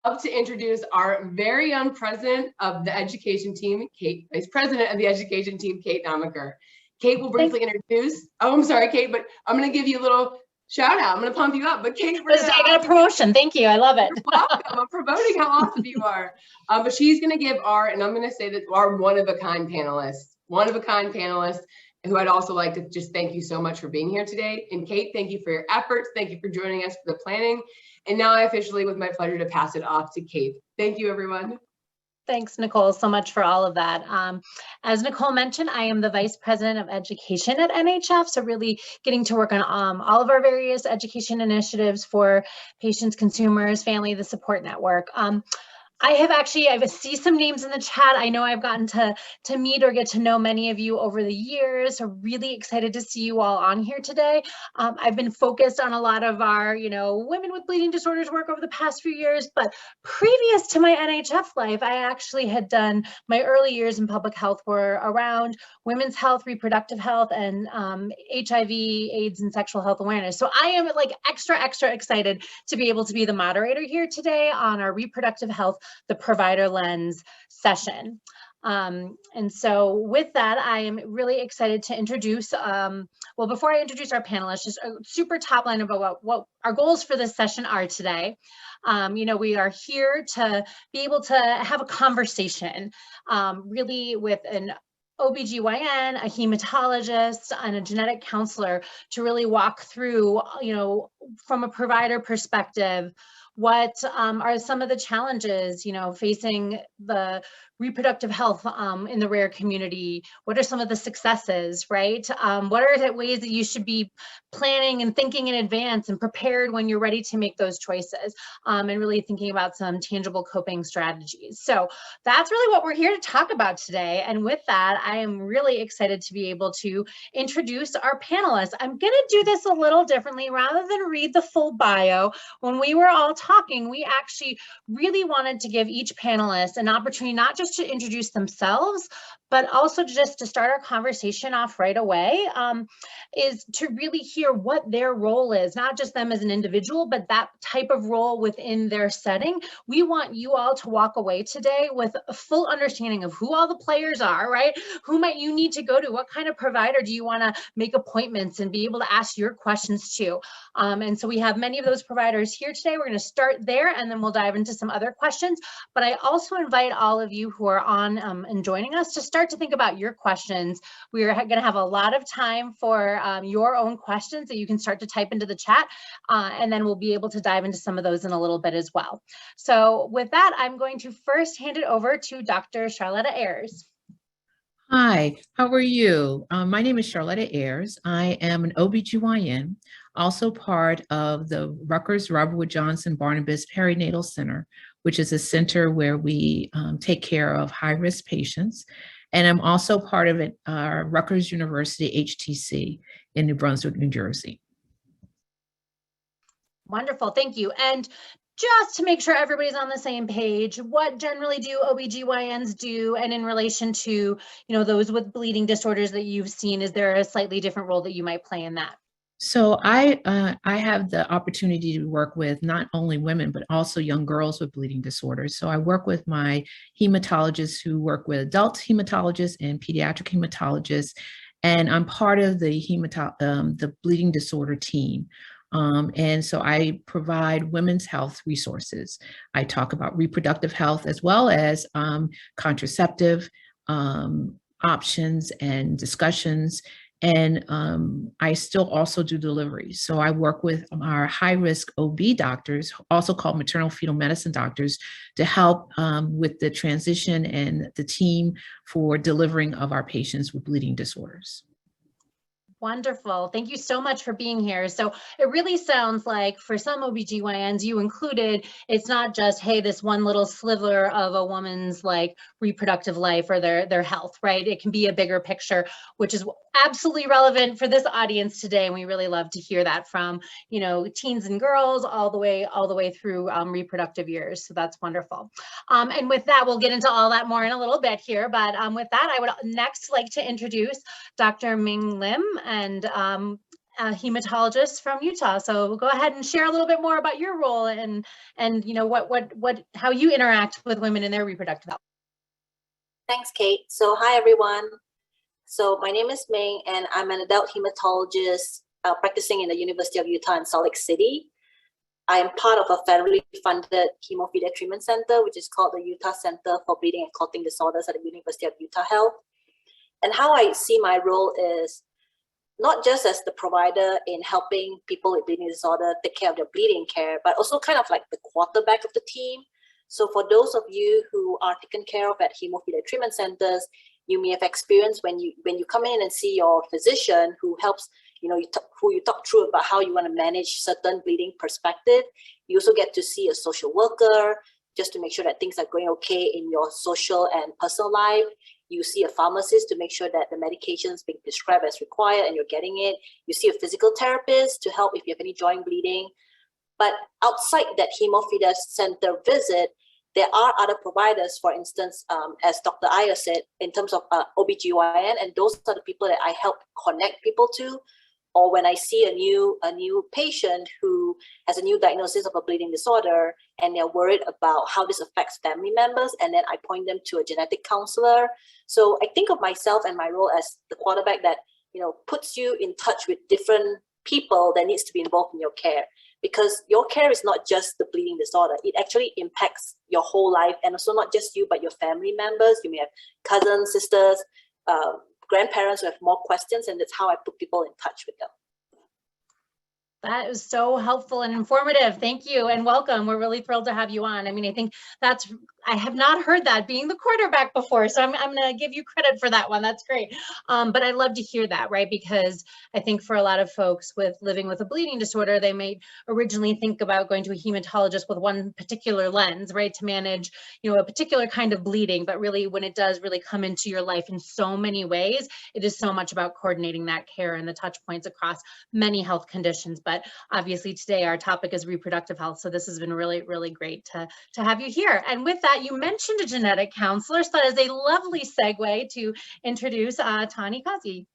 Love to introduce our very own president of the education team, Kate, vice president of the education team, Kate Namaker. Kate will briefly introduce, I'm sorry, Kate, but I'm going to give you a little shout out. I'm going to pump you up, but Kate, I got a promotion. Thank you. I love it. You're welcome. I'm promoting how awesome you are. But she's going to give and I'm going to say that our one-of-a-kind panelists, who I'd also like to just thank you so much for being here today. And Kate, thank you for your efforts. Thank you for joining us for the planning. And now I officially, with my pleasure, to pass it off to Kate. Thank you, everyone. Thanks, Nicole, so much for all of that. As Nicole mentioned, I am the Vice President of Education at NHF, so really getting to work on all of our various education initiatives for patients, consumers, family, the support network. I see some names in the chat. I know I've gotten to meet or get to know many of you over the years. So really excited to see you all on here today. I've been focused on a lot of our, women with bleeding disorders work over the past few years, but previous to my NHF life, I actually had done my early years in public health were around women's health, reproductive health, and HIV, AIDS, and sexual health awareness. So I am like extra excited to be able to be the moderator here today on our reproductive health, the provider lens session. And so with that, I am really excited to introduce, well, before I introduce our panelists, just a super top line about what our goals for this session are today. We are here to be able to have a conversation really with an OBGYN, a hematologist, and a genetic counselor to really walk through, from a provider perspective, what are some of the challenges, facing the reproductive health in the rare community? What are some of the successes, right? What are the ways that you should be planning and thinking in advance and prepared when you're ready to make those choices, and really thinking about some tangible coping strategies. So that's really what we're here to talk about today. And with that, I am really excited to be able to introduce our panelists. I'm going to do this a little differently. Rather than read the full bio, when we were all talking, we actually really wanted to give each panelist an opportunity not just to introduce themselves, but also just to start our conversation off right away, is to really hear what their role is, not just them as an individual, but that type of role within their setting. We want you all to walk away today with a full understanding of who all the players are, right? Who might you need to go to? What kind of provider do you want to make appointments and be able to ask your questions to? And so we have many of those providers here today. We're going to start there and then we'll dive into some other questions. But I also invite all of you who are on and joining us to start to think about your questions. We are going to have a lot of time for your own questions that you can start to type into the chat, and then we'll be able to dive into some of those in a little bit as well. So with that, I'm going to first hand it over to Dr. Charlotta Ayers. Hi, how are you? My name is Charlotta Ayers. I am an OBGYN, also part of the Rutgers Robert Wood Johnson Barnabas Perinatal Center, which is a center where we take care of high-risk patients. And I'm also part of Rutgers University HTC in New Brunswick, New Jersey. Wonderful, thank you. And just to make sure everybody's on the same page, what generally do OBGYNs do? And in relation to, those with bleeding disorders that you've seen, is there a slightly different role that you might play in that? So I have the opportunity to work with not only women, but also young girls with bleeding disorders. So I work with my hematologists who work with adult hematologists and pediatric hematologists, and I'm part of the bleeding disorder team. And so I provide women's health resources. I talk about reproductive health as well as contraceptive options and discussions. And I still also do delivery. So I work with our high-risk OB doctors, also called maternal fetal medicine doctors, to help with the transition and the team for delivering of our patients with bleeding disorders. Wonderful. Thank you so much for being here. So it really sounds like for some OBGYNs, you included, it's not just, hey, this one little sliver of a woman's like reproductive life or their health, right? It can be a bigger picture, which is absolutely relevant for this audience today. And we really love to hear that from, teens and girls all the way through reproductive years. So that's wonderful. And with that, we'll get into all that more in a little bit here. But with that, I would next like to introduce Dr. Ming Lim. And a hematologist from Utah. So go ahead and share a little bit more about your role and you know how you interact with women in their reproductive health. Thanks, Kate. So hi, everyone. So my name is Ming, and I'm an adult hematologist practicing in the University of Utah in Salt Lake City. I am part of a federally funded hemophilia treatment center, which is called the Utah Center for Bleeding and Clotting Disorders at the University of Utah Health. And how I see my role is not just as the provider in helping people with bleeding disorder take care of their bleeding care, but also kind of like the quarterback of the team. So for those of you who are taken care of at hemophilia treatment centers, you may have experienced when you come in and see your physician who helps, who you talk through about how you want to manage certain bleeding perspective. You also get to see a social worker just to make sure that things are going okay in your social and personal life. You see a pharmacist to make sure that the medication is being prescribed as required and you're getting it. You see a physical therapist to help if you have any joint bleeding. But outside that hemophilia center visit, there are other providers, for instance, as Dr. Iyer said, in terms of OBGYN, and those are the people that I help connect people to. Or when I see a new patient who has a new diagnosis of a bleeding disorder and they're worried about how this affects family members, and then I point them to a genetic counselor. So I think of myself and my role as the quarterback that, puts you in touch with different people that needs to be involved in your care. Because your care is not just the bleeding disorder. It actually impacts your whole life, and also not just you, but your family members. You may have cousins, sisters, grandparents who have more questions, and that's how I put people in touch with them. That is so helpful and informative. Thank you and welcome. We're really thrilled to have you on. I mean, I think I have not heard that being the quarterback before, so I'm going to give you credit for that one. That's great. But I love to hear that, right? Because I think for a lot of folks with living with a bleeding disorder, they may originally think about going to a hematologist with one particular lens, right, to manage, a particular kind of bleeding. But really, when it does really come into your life in so many ways, it is so much about coordinating that care and the touch points across many health conditions. But obviously today our topic is reproductive health. So this has been really, really great to have you here. And with that, you mentioned a genetic counselor. So that is a lovely segue to introduce Tani Kazi.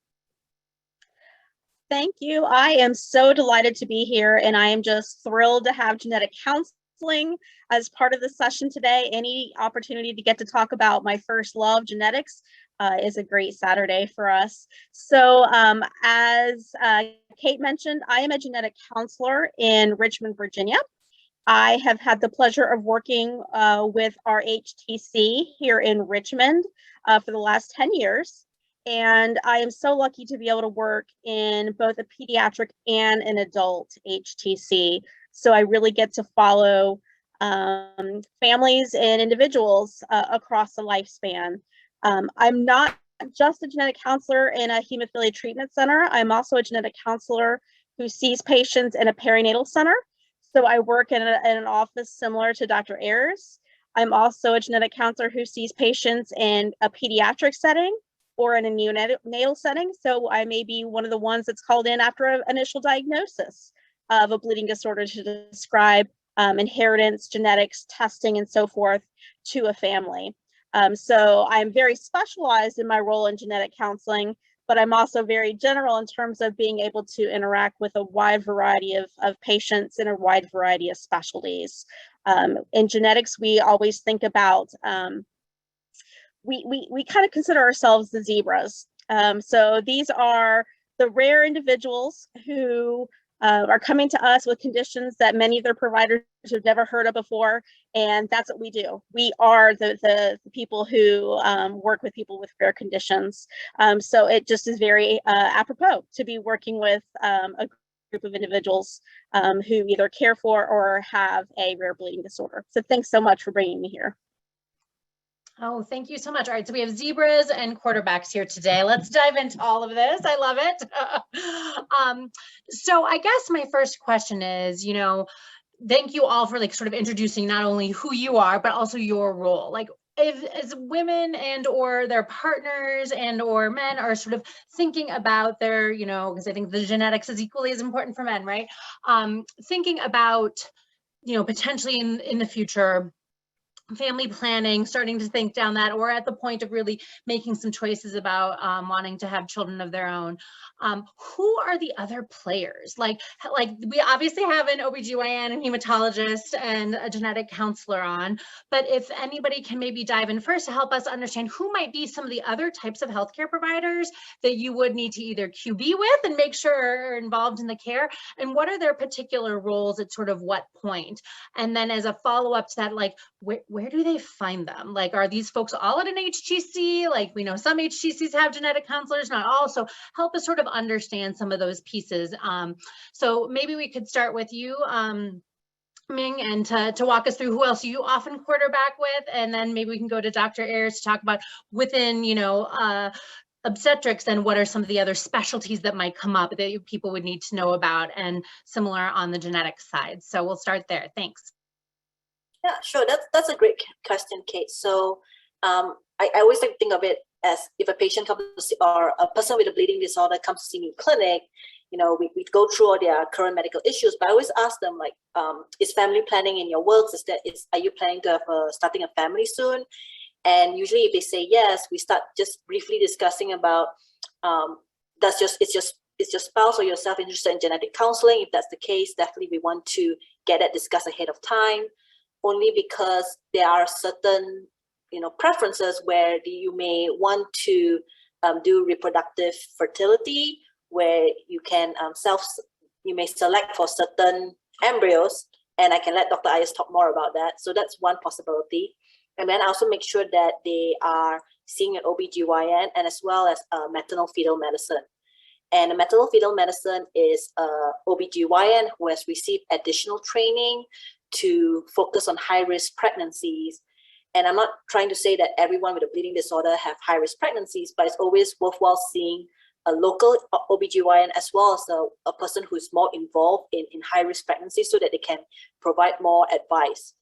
Thank you. I am so delighted to be here, and I am just thrilled to have genetic counseling as part of the session today. Any opportunity to get to talk about my first love, genetics, is a great Saturday for us. So as Kate mentioned, I am a genetic counselor in Richmond, Virginia. I have had the pleasure of working with our HTC here in Richmond for the last 10 years. And I am so lucky to be able to work in both a pediatric and an adult HTC. So I really get to follow families and individuals across the lifespan. I'm not just a genetic counselor in a hemophilia treatment center. I'm also a genetic counselor who sees patients in a perinatal center. So I work in an office similar to Dr. Ayers. I'm also a genetic counselor who sees patients in a pediatric setting or in a neonatal setting. So I may be one of the ones that's called in after an initial diagnosis of a bleeding disorder to describe inheritance, genetics, testing, and so forth to a family. So I'm very specialized in my role in genetic counseling, but I'm also very general in terms of being able to interact with a wide variety of patients in a wide variety of specialties. In genetics, we always think about, we kind of consider ourselves the zebras. So these are the rare individuals who are coming to us with conditions that many of their providers have never heard of before, and that's what we do. We are the people who work with people with rare conditions. So it just is very apropos to be working with a group of individuals who either care for or have a rare bleeding disorder. So thanks so much for bringing me here. Oh, thank you so much. All right, so we have zebras and quarterbacks here today. Let's dive into all of this. I love it. So I guess my first question is, thank you all for sort of introducing not only who you are, but also your role. If as women and or their partners and or men are sort of thinking about their, because I think the genetics is equally as important for men, right? Thinking about, potentially in the future, family planning, starting to think down that, or at the point of really making some choices about wanting to have children of their own. Who are the other players? Like we obviously have an OBGYN and hematologist and a genetic counselor on, but if anybody can maybe dive in first to help us understand who might be some of the other types of healthcare providers that you would need to either QB with and make sure are involved in the care, and what are their particular roles at sort of what point? And then as a follow-up to that, like, where do they find them? Like, are these folks all at an HGC? Like, we know some HGCs have genetic counselors, not all. So help us sort of understand some of those pieces. So maybe we could start with you, Ming, and to walk us through who else you often quarterback with, and then maybe we can go to Dr. Ayers to talk about within, obstetrics, and what are some of the other specialties that might come up that people would need to know about, and similar on the genetic side. So we'll start there. Thanks. Yeah, sure. That's a great question, Kate. So I always like to think of it as if a patient comes to see, or a person with a bleeding disorder comes to see me in clinic, we go through all their current medical issues, but I always ask them, like, is family planning in your works? Are you planning to have starting a family soon? And usually if they say yes, we start just briefly discussing about, is your spouse or yourself interested in genetic counseling? If that's the case, definitely we want to get that discussed ahead of time, only because there are certain, preferences where you may want to do reproductive fertility, where you can you may select for certain embryos, and I can let Dr. Ayers talk more about that. So that's one possibility. And then also make sure that they are seeing an OBGYN, and as well as maternal fetal medicine. And the maternal fetal medicine is a OBGYN who has received additional training to focus on high-risk pregnancies. And I'm not trying to say that everyone with a bleeding disorder have high-risk pregnancies, but it's always worthwhile seeing a local OBGYN as well as a person who's more involved in high-risk pregnancies, so that they can provide more advice.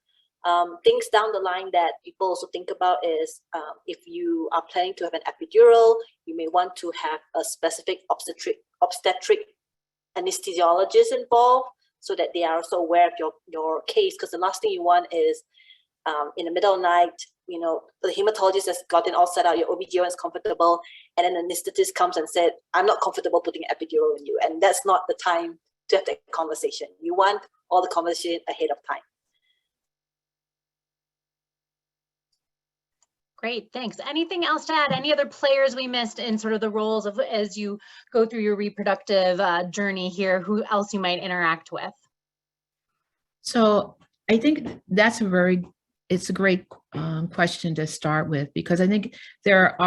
Things down the line that people also think about is if you are planning to have an epidural, you may want to have a specific obstetric anesthesiologist involved, so that they are also aware of your case. Because the last thing you want is in the middle of the night, the hematologist has gotten all set out, your OBGYN is comfortable, and then the anesthetist comes and said, I'm not comfortable putting an epidural in you. And that's not the time to have that conversation. You want all the conversation ahead of time. Great, thanks. Anything else to add? Any other players we missed in sort of the roles of as you go through your reproductive journey here? Who else you might interact with? So I think it's a great question to start with, because I think there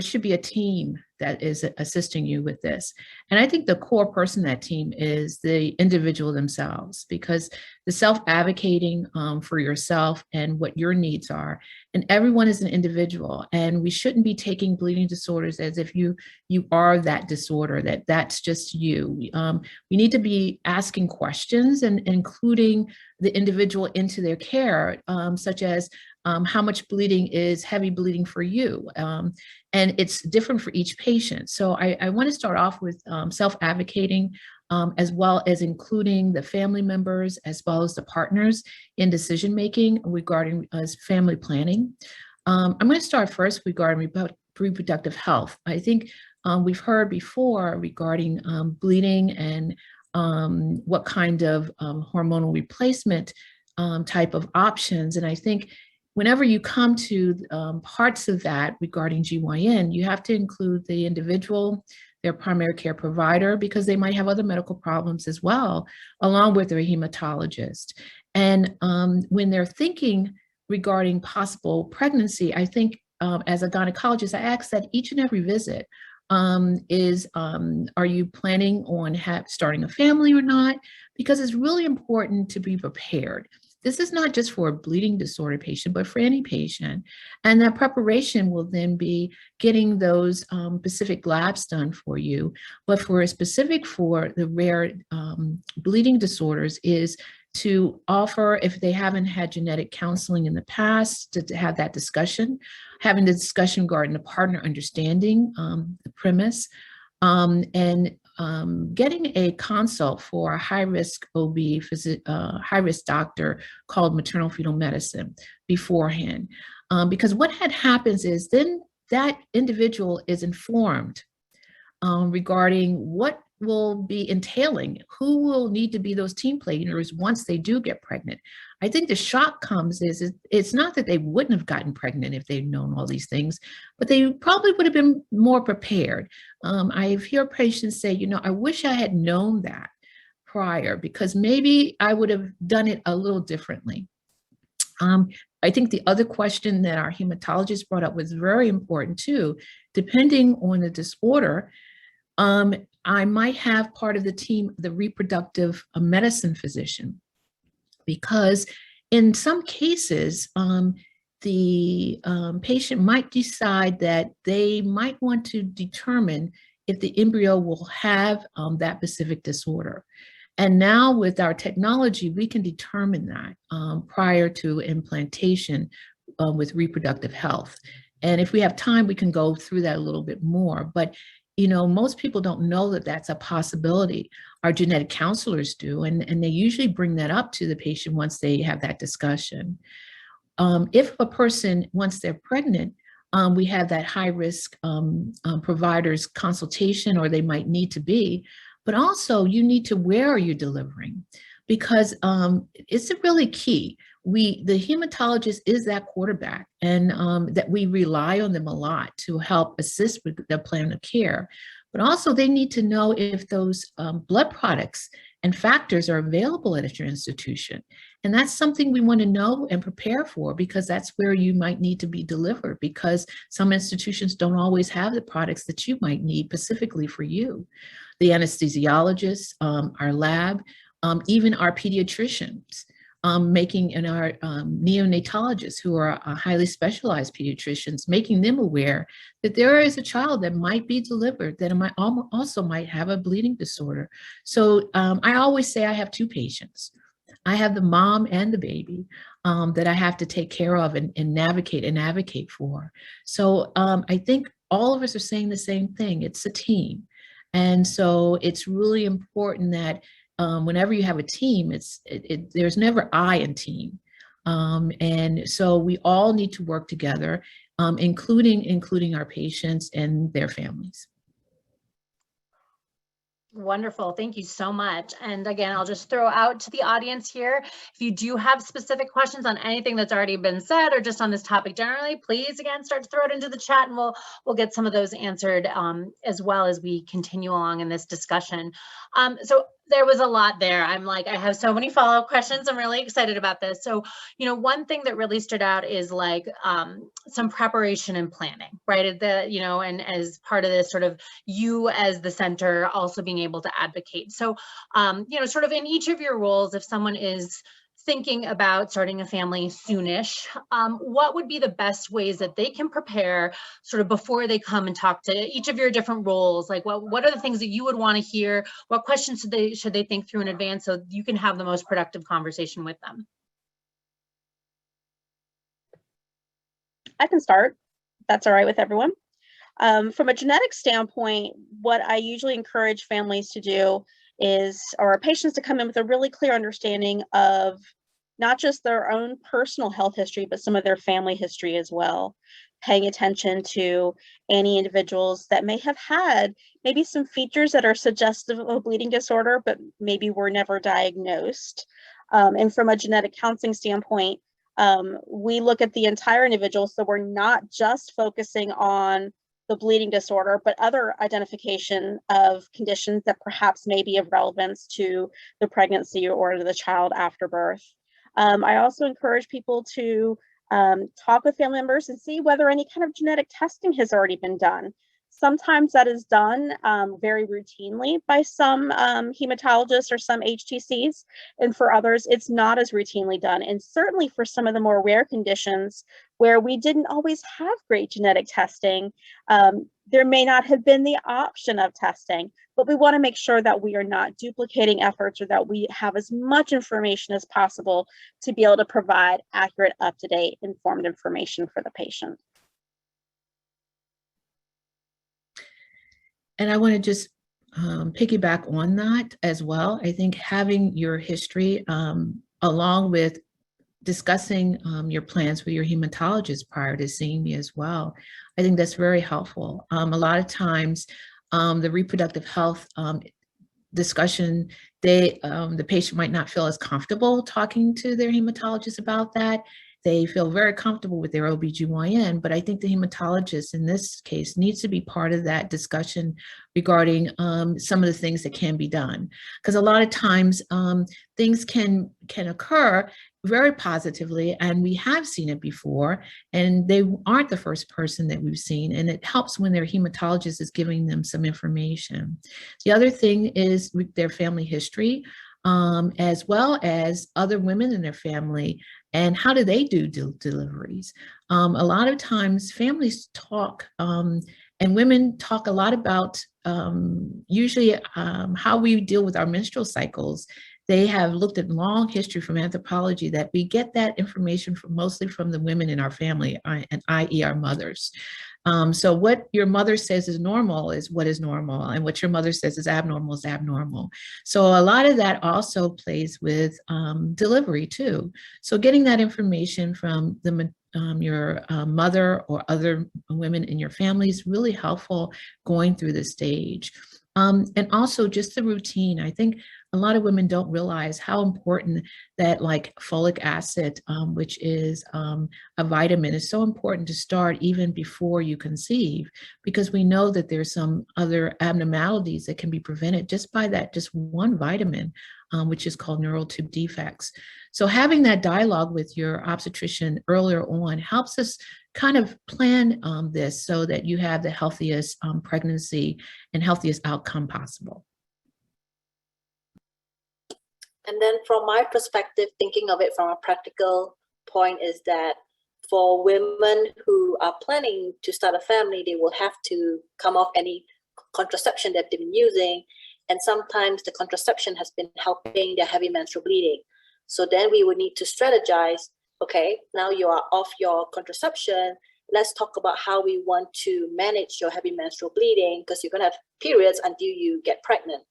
should be a team that is assisting you with this. And I think the core person in that team is the individual themselves, because the self-advocating for yourself and what your needs are, and everyone is an individual, and we shouldn't be taking bleeding disorders as if you are that disorder, that's just you. We need to be asking questions and including the individual into their care, such as how much bleeding is heavy bleeding for you. And it's different for each patient. So I want to start off with self-advocating, as well as including the family members, as well as the partners in decision-making regarding family planning. I'm going to start first regarding reproductive health. I think we've heard before regarding bleeding and what kind of hormonal replacement type of options. And I think whenever you come to parts of that regarding GYN, you have to include the individual, their primary care provider, because they might have other medical problems as well, along with their hematologist. And when they're thinking regarding possible pregnancy, I think as a gynecologist, I ask that each and every visit are you planning on starting a family or not? Because it's really important to be prepared. This is not just for a bleeding disorder patient, but for any patient. And that preparation will then be getting those specific labs done for you. But for the rare bleeding disorders is to offer, if they haven't had genetic counseling in the past, to have that discussion, having the discussion regarding the partner understanding the premise, and getting a consult for a high-risk OB, high-risk doctor called maternal fetal medicine beforehand. Because what happens is then that individual is informed regarding what will be entailing, who will need to be those team players once they do get pregnant. I think the shock comes is it's not that they wouldn't have gotten pregnant if they'd known all these things, but they probably would have been more prepared. I hear patients say, you know, I wish I had known that prior because maybe I would have done it a little differently. I think the other question that our hematologist brought up was very important too. Depending on the disorder, I might have part of the team, the reproductive medicine physician, because in some cases, the patient might decide that they might want to determine if the embryo will have that specific disorder. And now with our technology, we can determine that prior to implantation with reproductive health. And if we have time, we can go through that a little bit more. But you know, most people don't know that that's a possibility. Our genetic counselors do, and they usually bring that up to the patient once they have that discussion. If a person, once they're pregnant, we have that high-risk providers consultation, or they might need to be, but also you need to, where are you delivering? Because it's really key. The hematologist is that quarterback, and that we rely on them a lot to help assist with the plan of care. But also they need to know if those blood products and factors are available at your institution. And that's something we want to know and prepare for, because that's where you might need to be delivered, because some institutions don't always have the products that you might need specifically for you. The anesthesiologists, our lab, even our pediatricians, and our neonatologists, who are highly specialized pediatricians, making them aware that there is a child that might be delivered that also might have a bleeding disorder. So I always say I have two patients. I have the mom and the baby that I have to take care of and navigate and advocate for. So I think all of us are saying the same thing. It's a team. And so it's really important that whenever you have a team, there's never I in team. And so we all need to work together, including our patients and their families. Wonderful. Thank you so much. And again, I'll just throw out to the audience here, if you do have specific questions on anything that's already been said or just on this topic generally, please again start to throw it into the chat, and we'll get some of those answered as well as we continue along in this discussion. So there was a lot there. I have so many follow-up questions. I'm really excited about this. So, you know, one thing that really stood out is like some preparation and planning, right? And as part of this, sort of you as the center also being able to advocate. So, you know, sort of in each of your roles, if someone is thinking about starting a family soonish, what would be the best ways that they can prepare sort of before they come and talk to each of your different roles? Like what are the things that you would want to hear? What questions should they think through in advance so you can have the most productive conversation with them? I can start. That's all right with everyone. From a genetic standpoint, what I usually encourage families to do or patients to come in with a really clear understanding of not just their own personal health history, but some of their family history as well. Paying attention to any individuals that may have had maybe some features that are suggestive of a bleeding disorder, but maybe were never diagnosed. And from a genetic counseling standpoint, we look at the entire individual. So we're not just focusing on the bleeding disorder, but other identification of conditions that perhaps may be of relevance to the pregnancy or to the child after birth. I also encourage people to talk with family members and see whether any kind of genetic testing has already been done. Sometimes that is done very routinely by some hematologists or some HTCs, and for others, it's not as routinely done. And certainly for some of the more rare conditions where we didn't always have great genetic testing, there may not have been the option of testing, but we want to make sure that we are not duplicating efforts, or that we have as much information as possible to be able to provide accurate, up-to-date, informed information for the patient. And I want to just piggyback on that as well. I think having your history along with discussing your plans with your hematologist prior to seeing me as well, I think that's very helpful. A lot of times, the reproductive health discussion, the patient might not feel as comfortable talking to their hematologist about that. They feel very comfortable with their OBGYN, but I think the hematologist in this case needs to be part of that discussion regarding some of the things that can be done. Because a lot of times things can occur very positively, and we have seen it before, and they aren't the first person that we've seen, and it helps when their hematologist is giving them some information. The other thing is their family history, as well as other women in their family, and how do they do deliveries. A lot of times families talk, and women talk a lot about usually how we deal with our menstrual cycles. They have looked at long history from anthropology that we get that information from mostly from the women in our family, and i.e. our mothers. So what your mother says is normal is what is normal, and what your mother says is abnormal is abnormal. So a lot of that also plays with delivery too. So getting that information from your mother or other women in your family is really helpful going through the stage. And also just the routine. I think a lot of women don't realize how important that like folic acid, which is a vitamin, is so important to start even before you conceive, because we know that there's some other abnormalities that can be prevented just by that just one vitamin, which is called neural tube defects. So having that dialogue with your obstetrician earlier on helps us kind of plan this so that you have the healthiest pregnancy and healthiest outcome possible. And then from my perspective, thinking of it from a practical point is that for women who are planning to start a family, they will have to come off any contraception that they've been using. And sometimes the contraception has been helping their heavy menstrual bleeding. So then we would need to strategize, okay, now you are off your contraception. Let's talk about how we want to manage your heavy menstrual bleeding, because you're going to have periods until you get pregnant.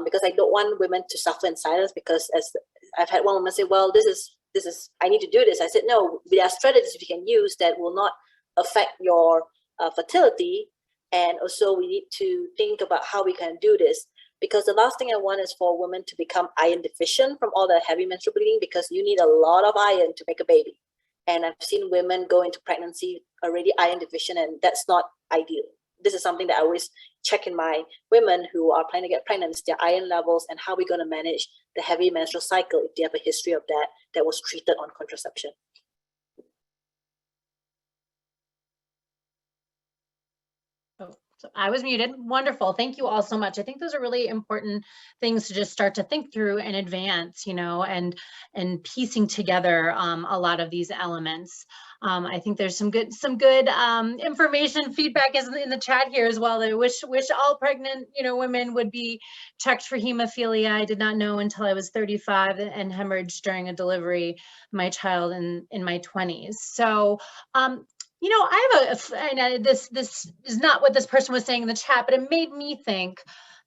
Because I don't want women to suffer in silence, because as I've had one woman say, well, this is, I need to do this. I said, no, there are strategies we can use that will not affect your fertility. And also we need to think about how we can do this, because the last thing I want is for women to become iron deficient from all the heavy menstrual bleeding, because you need a lot of iron to make a baby. And I've seen women go into pregnancy already iron deficient, and that's not ideal. This is something that I always check in my women who are planning to get pregnant, is their iron levels and how we're going to manage the heavy menstrual cycle if they have a history of that was treated on contraception. So I was muted. Wonderful. Thank you all so much. I think those are really important things to just start to think through in advance, you know, and piecing together a lot of these elements. I think there's some good information, feedback is in the chat here as well. I wish all pregnant, you know, women would be checked for hemophilia. I did not know until I was 35 and hemorrhaged during a delivery, my child in my 20s. So, you know, I have this is not what this person was saying in the chat, but it made me think,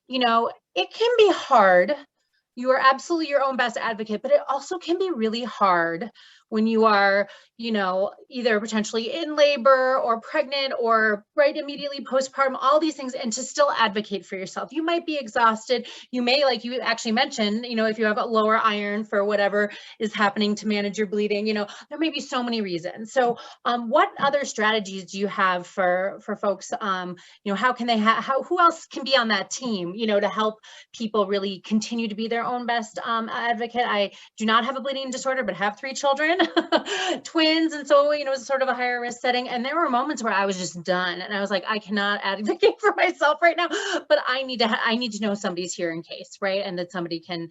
you know, it can be hard. You are absolutely your own best advocate, but it also can be really hard when you are, you know, either potentially in labor or pregnant or right immediately postpartum, all these things, and to still advocate for yourself. You might be exhausted. You may, like you actually mentioned, you know, if you have a lower iron for whatever is happening to manage your bleeding, you know, there may be so many reasons. So what other strategies do you have for folks, you know, how can they who else can be on that team, you know, to help people really continue to be their own best advocate? I do not have a bleeding disorder, but have 3 children. Twins, and so, you know, it's sort of a higher risk setting, and there were moments where I was just done and I was like, I cannot advocate for myself right now, but I need to know somebody's here in case, right? And that somebody can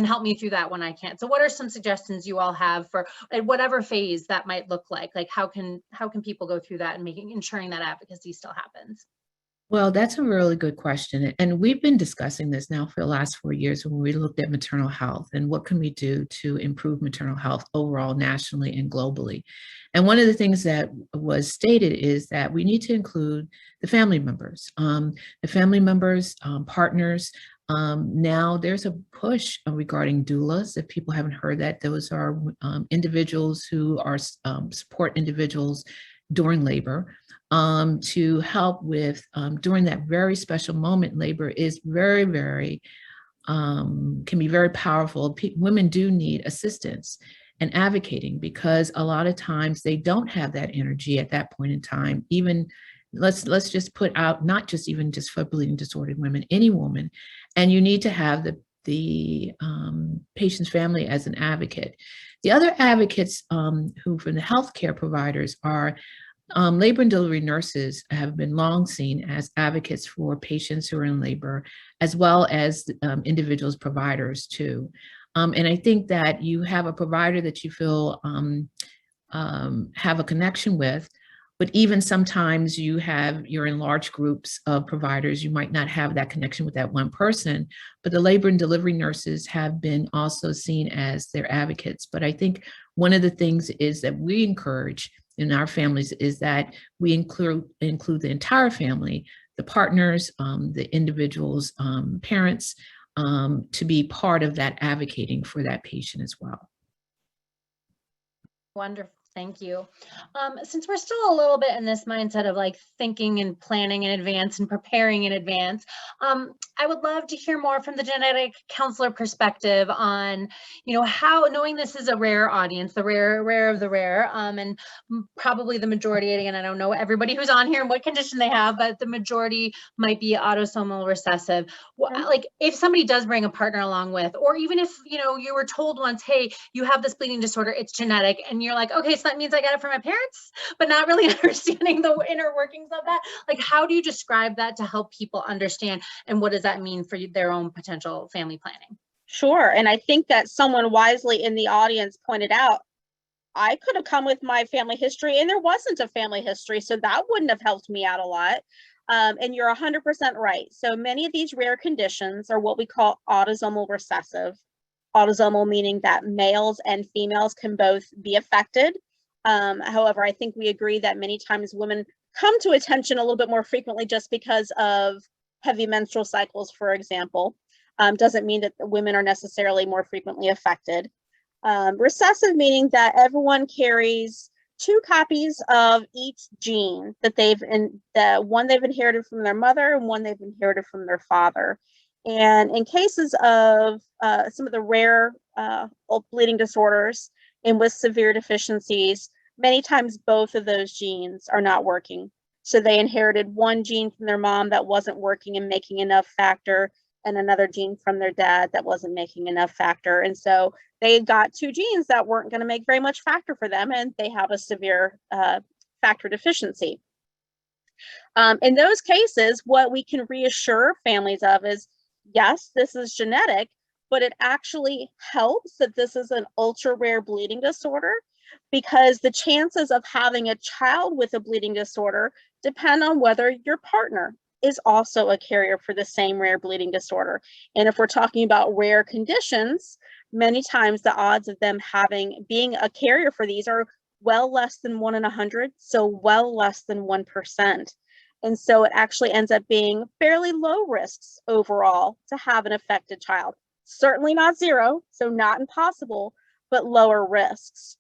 help me through that when I can't. So what are some suggestions you all have for at whatever phase that might look like how can people go through that and ensuring that advocacy still happens? Well, that's a really good question. And we've been discussing this now for the last 4 years when we looked at maternal health and what can we do to improve maternal health overall, nationally and globally. And one of the things that was stated is that we need to include the family members, partners. Now there's a push regarding doulas. If people haven't heard that, those are individuals who are support individuals during labor. To help with during that very special moment. Labor is very, very, can be very powerful. Women do need assistance and advocating because a lot of times they don't have that energy at that point in time. Even let's just put out, not just even just for bleeding disordered women, any woman, and you need to have the patient's family as an advocate. The other advocates who from the healthcare providers are labor and delivery nurses have been long seen as advocates for patients who are in labor, as well as individuals, providers too. And I think that you have a provider that you feel have a connection with, but even sometimes you're in large groups of providers, you might not have that connection with that one person, but the labor and delivery nurses have been also seen as their advocates. But I think one of the things is that we encourage in our families is that we include the entire family, the partners, the individuals, parents, to be part of that advocating for that patient as well. Wonderful. Thank you. Since we're still a little bit in this mindset of like thinking and planning in advance and preparing in advance, I would love to hear more from the genetic counselor perspective on, how, knowing this is a rare audience, the rare of the rare, and probably the majority, again, I don't know everybody who's on here and what condition they have, but the majority might be autosomal recessive. Like if somebody does bring a partner along with, or even if, you were told once, hey, you have this bleeding disorder, it's genetic, and you're like, okay, so that means I got it from my parents, but not really understanding the inner workings of that. Like, how do you describe that to help people understand, and what does that mean for their own potential family planning? Sure. And I think that someone wisely in the audience pointed out, I could have come with my family history and there wasn't a family history, so that wouldn't have helped me out a lot. And you're 100% right. So many of these rare conditions are what we call autosomal recessive. Autosomal meaning that males and females can both be affected. However, I think we agree that many times women come to attention a little bit more frequently just because of heavy menstrual cycles, for example. Doesn't mean that women are necessarily more frequently affected. Recessive meaning that everyone carries 2 copies of each gene that one they've inherited from their mother and one they've inherited from their father. And in cases of some of the rare bleeding disorders and with severe deficiencies, many times both of those genes are not working. So they inherited one gene from their mom that wasn't working and making enough factor, and another gene from their dad that wasn't making enough factor. And so they got 2 genes that weren't going to make very much factor for them, and they have a severe factor deficiency. In those cases, what we can reassure families of is, yes, this is genetic, but it actually helps that this is an ultra rare bleeding disorder, because the chances of having a child with a bleeding disorder depend on whether your partner is also a carrier for the same rare bleeding disorder. And if we're talking about rare conditions, many times the odds of them being a carrier for these are well less than 1 in 100, so well less than 1%. And so it actually ends up being fairly low risks overall to have an affected child. Certainly not 0, so not impossible, but lower risks.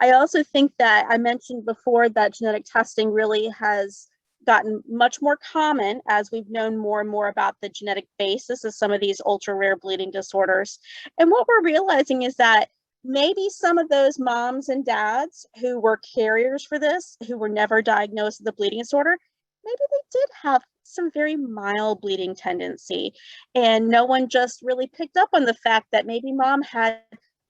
I also think that I mentioned before that genetic testing really has gotten much more common as we've known more and more about the genetic basis of some of these ultra rare bleeding disorders. And what we're realizing is that maybe some of those moms and dads who were carriers for this, who were never diagnosed with a bleeding disorder, maybe they did have some very mild bleeding tendency, and no one just really picked up on the fact that maybe mom had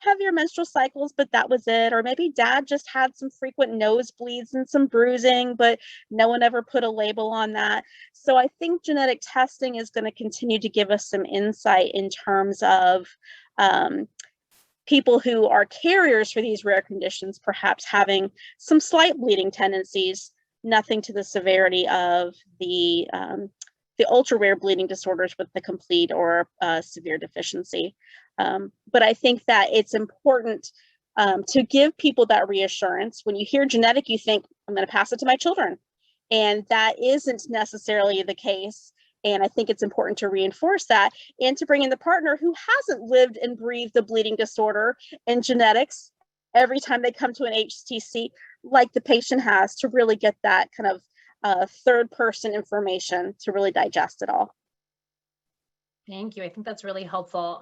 heavier menstrual cycles, but that was it. Or maybe dad just had some frequent nosebleeds and some bruising, but no one ever put a label on that. So I think genetic testing is going to continue to give us some insight in terms of people who are carriers for these rare conditions, perhaps having some slight bleeding tendencies, nothing to the severity of the the ultra rare bleeding disorders with the complete or severe deficiency. But I think that it's important to give people that reassurance. When you hear genetic, you think, I'm going to pass it to my children. And that isn't necessarily the case. And I think it's important to reinforce that and to bring in the partner who hasn't lived and breathed the bleeding disorder and genetics every time they come to an HTC, like the patient has, to really get that kind of third person information to really digest it all. Thank you. I think that's really helpful.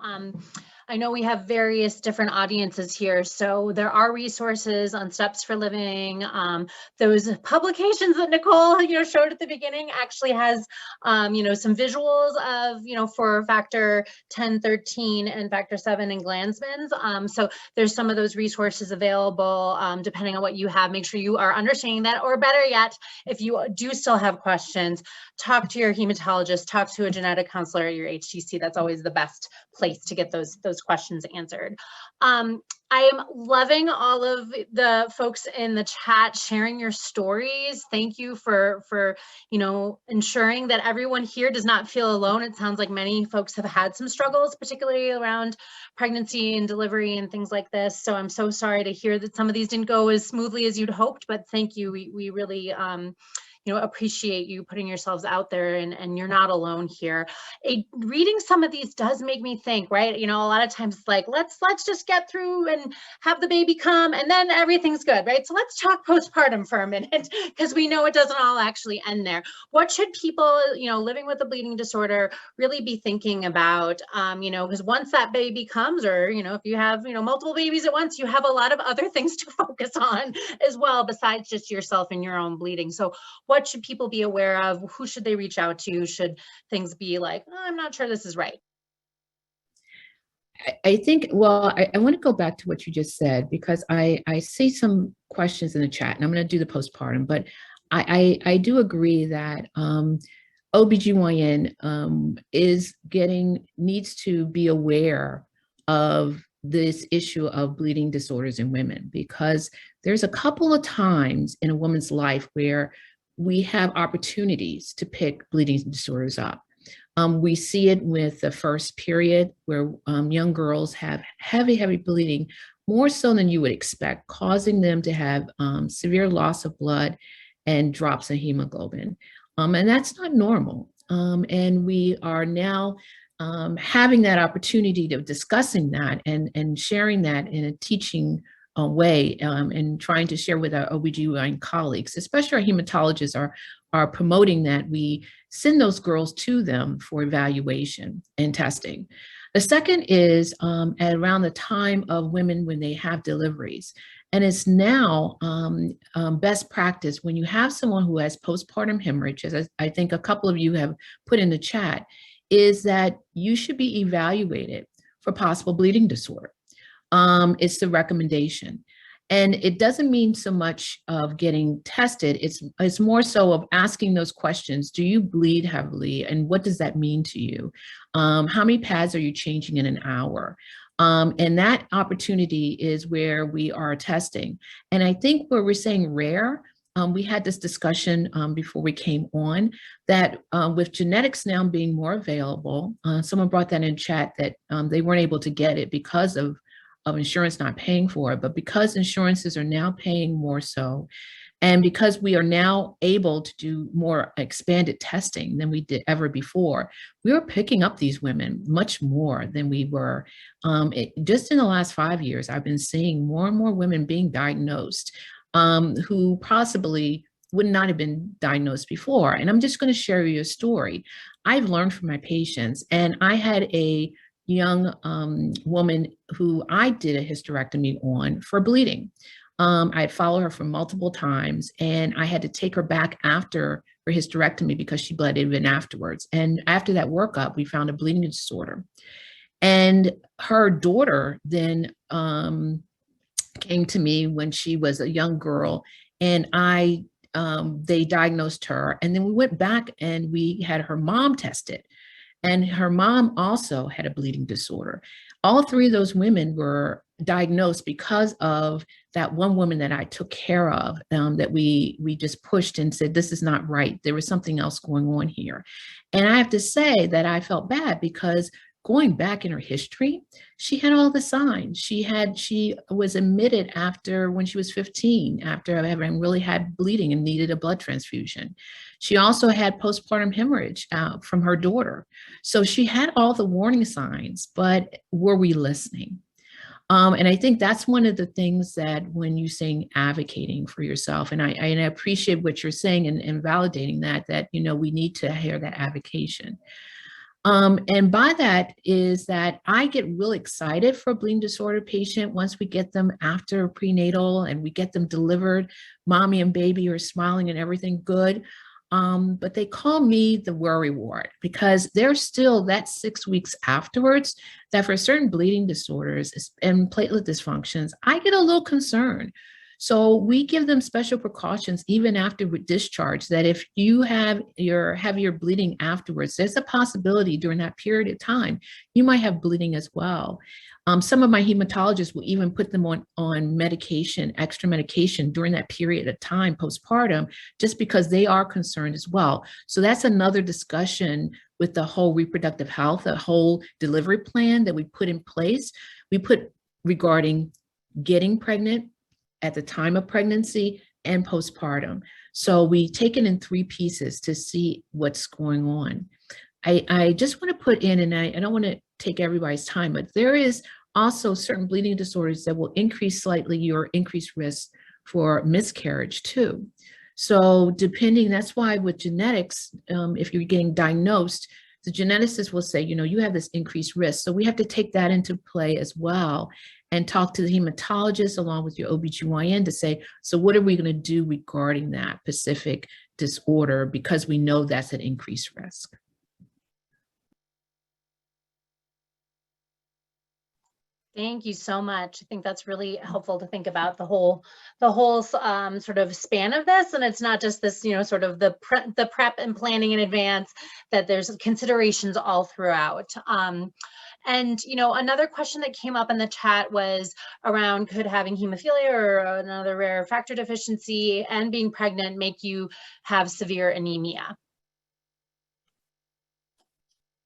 I know we have various different audiences here, so there are resources on Steps for Living. Those publications that Nicole, showed at the beginning actually has, some visuals of, for factor 10, 13, and factor 7 in Glanzmann's. So there's some of those resources available depending on what you have. Make sure you are understanding that, or better yet, if you do still have questions, talk to your hematologist, talk to a genetic counselor at your HTC. That's always the best place to get those questions answered. I am loving all of the folks in the chat sharing your stories. Thank you for ensuring that everyone here does not feel alone. It sounds like many folks have had some struggles, particularly around pregnancy and delivery and things like this. So I'm so sorry to hear that some of these didn't go as smoothly as you'd hoped, but thank you. We really appreciate you putting yourselves out there, and you're not alone here. Reading some of these does make me think, right? A lot of times it's like, let's just get through and have the baby come and then everything's good, right? So let's talk postpartum for a minute, because we know it doesn't all actually end there. What should people, living with a bleeding disorder really be thinking about? Because once that baby comes, or, if you have, multiple babies at once, you have a lot of other things to focus on as well, besides just yourself and your own bleeding. So what should people be aware of? Who should they reach out to? Should things be like, oh, I'm not sure this is right? I think, well, I want to go back to what you just said, because I see some questions in the chat, and I'm going to do the postpartum, but I do agree that OBGYN needs to be aware of this issue of bleeding disorders in women, because there's a couple of times in a woman's life where we have opportunities to pick bleeding disorders up. We see it with the first period, where young girls have heavy bleeding, more so than you would expect, causing them to have severe loss of blood and drops in hemoglobin. And that's not normal. And we are now having that opportunity of discussing that and sharing that in a teaching way, and trying to share with our OBGYN colleagues, especially our hematologists are promoting that we send those girls to them for evaluation and testing. The second is at around the time of women when they have deliveries. And it's now best practice, when you have someone who has postpartum hemorrhage, as I think a couple of you have put in the chat, is that you should be evaluated for possible bleeding disorder. It's the recommendation. And it doesn't mean so much of getting tested. It's more so of asking those questions. Do you bleed heavily? And what does that mean to you? How many pads are you changing in an hour? And that opportunity is where we are testing. And I think where we're saying rare, we had this discussion before we came on, that with genetics now being more available, someone brought that in chat that they weren't able to get it because of insurance not paying for it, but because insurances are now paying more so, and because we are now able to do more expanded testing than we did ever before, we are picking up these women much more than we were. Just in the last 5 years, I've been seeing more and more women being diagnosed who possibly would not have been diagnosed before. And I'm just going to share you a story. I've learned from my patients, and I had a young woman who I did a hysterectomy on for bleeding. I'd followed her for multiple times, and I had to take her back after her hysterectomy because she bled even afterwards. And after that workup, we found a bleeding disorder. And her daughter then came to me when she was a young girl, and they diagnosed her. And then we went back and we had her mom tested. And her mom also had a bleeding disorder. All three of those women were diagnosed because of that one woman that I took care of, that we just pushed and said, this is not right. There was something else going on here. And I have to say that I felt bad because going back in her history, she had all the signs. She was admitted after when she was 15, after having really had bleeding and needed a blood transfusion. She also had postpartum hemorrhage from her daughter. So she had all the warning signs, but were we listening? And I think that's one of the things that when you're saying advocating for yourself, and I appreciate what you're saying and validating that, you know, we need to hear that advocation. And by that is that I get really excited for a bleeding disorder patient once we get them after prenatal and we get them delivered. Mommy and baby are smiling and everything good. But they call me the worry ward because there's still that 6 weeks afterwards that for certain bleeding disorders and platelet dysfunctions, I get a little concerned. So we give them special precautions even after discharge that if you have your heavier bleeding afterwards, there's a possibility during that period of time, you might have bleeding as well. Some of my hematologists will even put them on medication, extra medication during that period of time postpartum, just because they are concerned as well. So that's another discussion with the whole reproductive health, the whole delivery plan that we put in place. We put regarding getting pregnant, at the time of pregnancy, and postpartum. So we take it in 3 pieces to see what's going on. I just want to put in, and I don't want to take everybody's time, but there is also certain bleeding disorders that will increase slightly your increased risk for miscarriage too. So depending, that's why with genetics, if you're getting diagnosed, the geneticist will say, you know, you have this increased risk. So we have to take that into play as well and talk to the hematologist along with your OBGYN to say, so what are we going to do regarding that specific disorder because we know that's an increased risk. Thank you so much. I think that's really helpful to think about the whole sort of span of this, and it's not just this, you know, sort of the prep and planning in advance. That there's considerations all throughout. And you know, another question that came up in the chat was around could having hemophilia or another rare factor deficiency and being pregnant make you have severe anemia?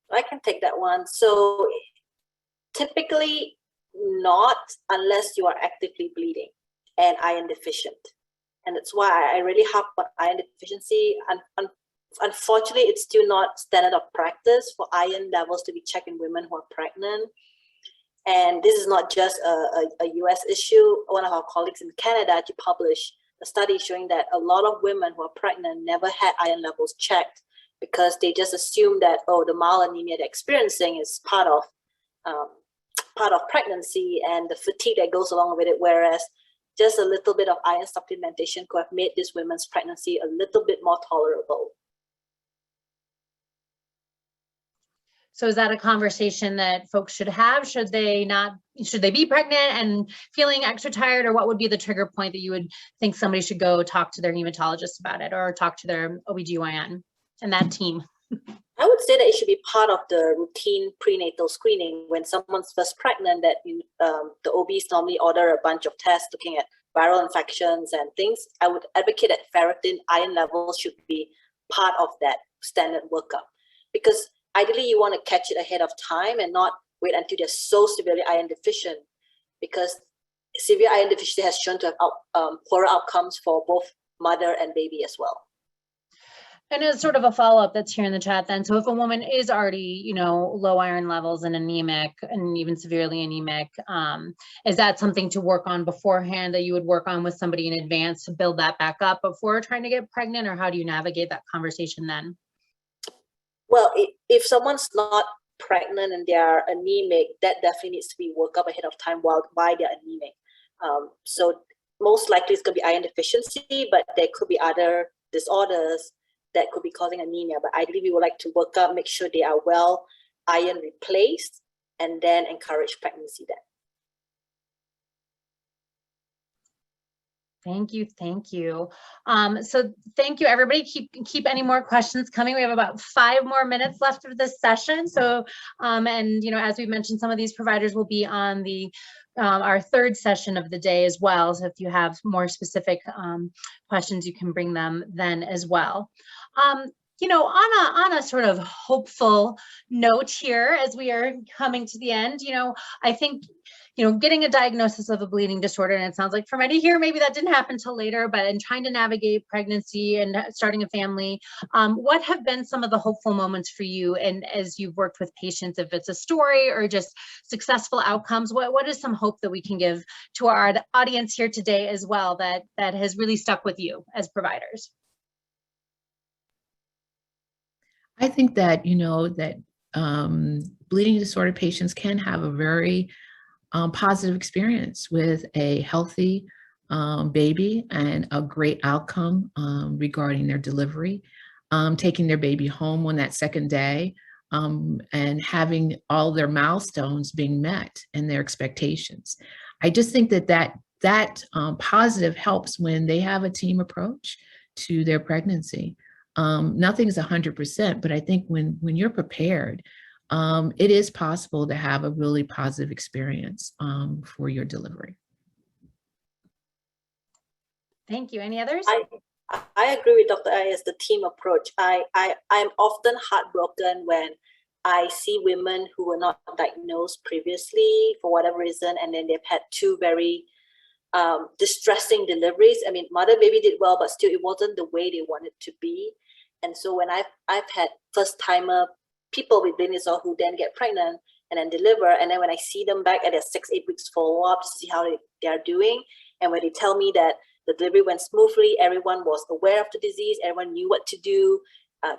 I can take that one. So typically not unless you are actively bleeding and iron deficient. And that's why I really harp on iron deficiency. And unfortunately, it's still not standard of practice for iron levels to be checked in women who are pregnant. And this is not just a US issue. One of our colleagues in Canada actually published a study showing that a lot of women who are pregnant never had iron levels checked because they just assume that, oh, the mild anemia they're experiencing is part of pregnancy and the fatigue that goes along with it, whereas just a little bit of iron supplementation could have made this women's pregnancy a little bit more tolerable. So is that a conversation that folks should have? Should they be pregnant and feeling extra tired, or what would be the trigger point that you would think somebody should go talk to their hematologist about it or talk to their OBGYN and that team? I would say that it should be part of the routine prenatal screening when someone's first pregnant, that the OBs normally order a bunch of tests looking at viral infections and things. I would advocate that ferritin iron levels should be part of that standard workup, because ideally you want to catch it ahead of time and not wait until they're so severely iron deficient, because severe iron deficiency has shown to have poorer outcomes for both mother and baby as well. And as sort of a follow-up that's here in the chat then, so if a woman is already, you know, low iron levels and anemic and even severely anemic, is that something to work on beforehand, that you would work on with somebody in advance to build that back up before trying to get pregnant, or how do you navigate that conversation then? Well, if someone's not pregnant and they are anemic, that definitely needs to be worked up ahead of time while they're anemic. So most likely it's going to be iron deficiency, but there could be other disorders that could be causing anemia. But ideally, we would like to work up, make sure they are well iron replaced, and then encourage pregnancy then. Thank you. Thank you. So thank you, everybody. Keep any more questions coming. We have about 5 more minutes left of this session. So, and, as we mentioned, some of these providers will be on the our 3rd session of the day as well. So if you have more specific questions, you can bring them then as well. On a sort of hopeful note here, as we are coming to the end, I think, getting a diagnosis of a bleeding disorder, and it sounds like for many here, maybe that didn't happen till later, but in trying to navigate pregnancy and starting a family, what have been some of the hopeful moments for you? And as you've worked with patients, if it's a story or just successful outcomes, what is some hope that we can give to our audience here today as well that has really stuck with you as providers? I think that, bleeding disorder patients can have a very positive experience with a healthy baby and a great outcome regarding their delivery, taking their baby home on that 2nd day, and having all their milestones being met and their expectations. I just think that positive helps when they have a team approach to their pregnancy. Nothing's 100%, but I think when you're prepared, it is possible to have a really positive experience for your delivery. Thank you. Any others? I agree with Dr. Ayers, the team approach. I'm often heartbroken when I see women who were not diagnosed previously for whatever reason, and then they've had 2 very distressing deliveries. I mean, mother baby did well, but still it wasn't the way they wanted to be. And so when I've had first-timer people with bleeding disorder who then get pregnant and then deliver, and then when I see them back at their 6-8 weeks follow-up to see how they are doing, and when they tell me that the delivery went smoothly, everyone was aware of the disease, everyone knew what to do,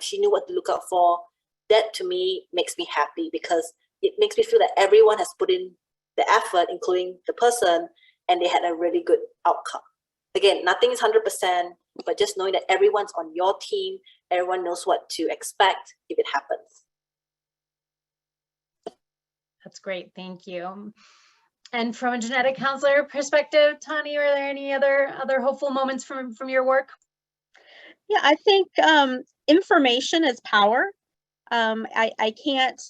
she knew what to look out for, that to me makes me happy, because it makes me feel that everyone has put in the effort, including the person, and they had a really good outcome. Again, nothing is 100%, but just knowing that everyone's on your team, everyone knows what to expect if it happens. That's great. Thank you. And from a genetic counselor perspective, Tani, are there any other hopeful moments from your work? Yeah, I think information is power. I can't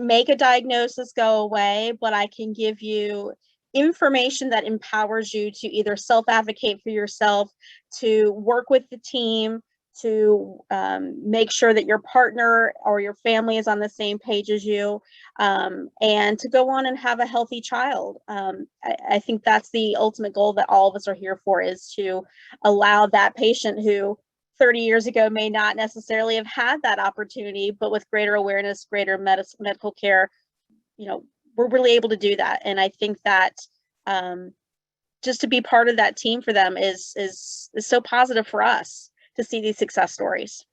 make a diagnosis go away, but I can give you information that empowers you to either self-advocate for yourself, to work with the team, to make sure that your partner or your family is on the same page as you, and to go on and have a healthy child. I think that's the ultimate goal that all of us are here for, is to allow that patient who 30 years ago may not necessarily have had that opportunity, but with greater awareness, greater medical care, we're really able to do that. And I think that just to be part of that team for them is so positive for us to see these success stories.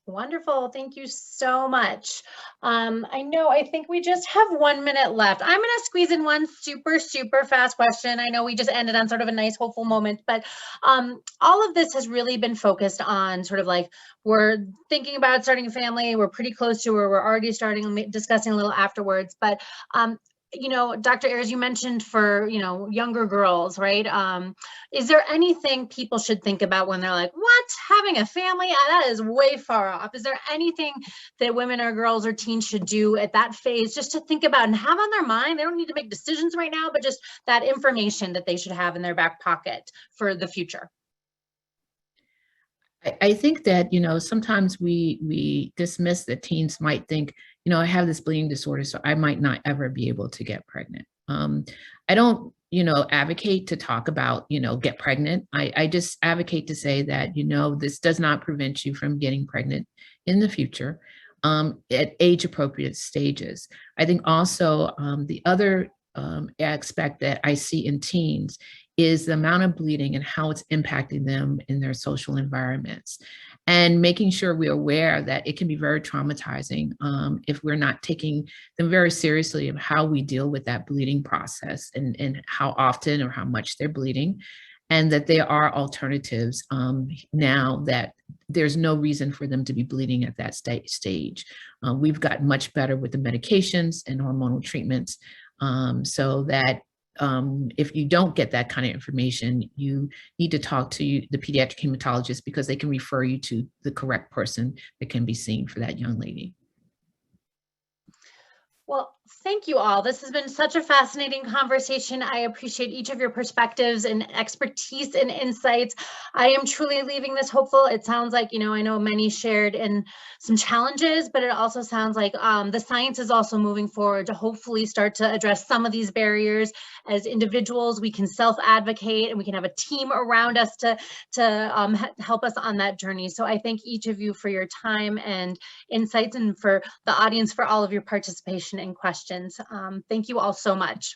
Wonderful. Thank you so much. I think we just have 1 minute left. I'm going to squeeze in one super fast question. I know we just ended on sort of a nice hopeful moment, but all of this has really been focused on sort of like, we're thinking about starting a family. We're pretty close to, or we're already discussing a little afterwards, but Dr. Ayers, you mentioned for, younger girls, right? Is there anything people should think about when they're like, what, having a family? That is way far off. Is there anything that women or girls or teens should do at that phase just to think about and have on their mind? They don't need to make decisions right now, but just that information that they should have in their back pocket for the future. I think that, sometimes we dismiss that teens might think, I have this bleeding disorder, so I might not ever be able to get pregnant. I don't, advocate to talk about, get pregnant. I just advocate to say that, this does not prevent you from getting pregnant in the future at age appropriate stages. I think also the other aspect that I see in teens is the amount of bleeding and how it's impacting them in their social environments, and making sure we're aware that it can be very traumatizing if we're not taking them very seriously of how we deal with that bleeding process and how often or how much they're bleeding, and that there are alternatives now that there's no reason for them to be bleeding at that stage. We've gotten much better with the medications and hormonal treatments so that if you don't get that kind of information, you need to talk to the pediatric hematologist, because they can refer you to the correct person that can be seen for that young lady. Well, thank you all. This has been such a fascinating conversation. I appreciate each of your perspectives and expertise and insights. I am truly leaving this hopeful. It sounds like, you know, I know many shared in some challenges, but it also sounds like the science is also moving forward to hopefully start to address some of these barriers. As individuals, we can self-advocate and we can have a team around us to help us on that journey. So I thank each of you for your time and insights, and for the audience for all of your participation and questions. Thank you all so much.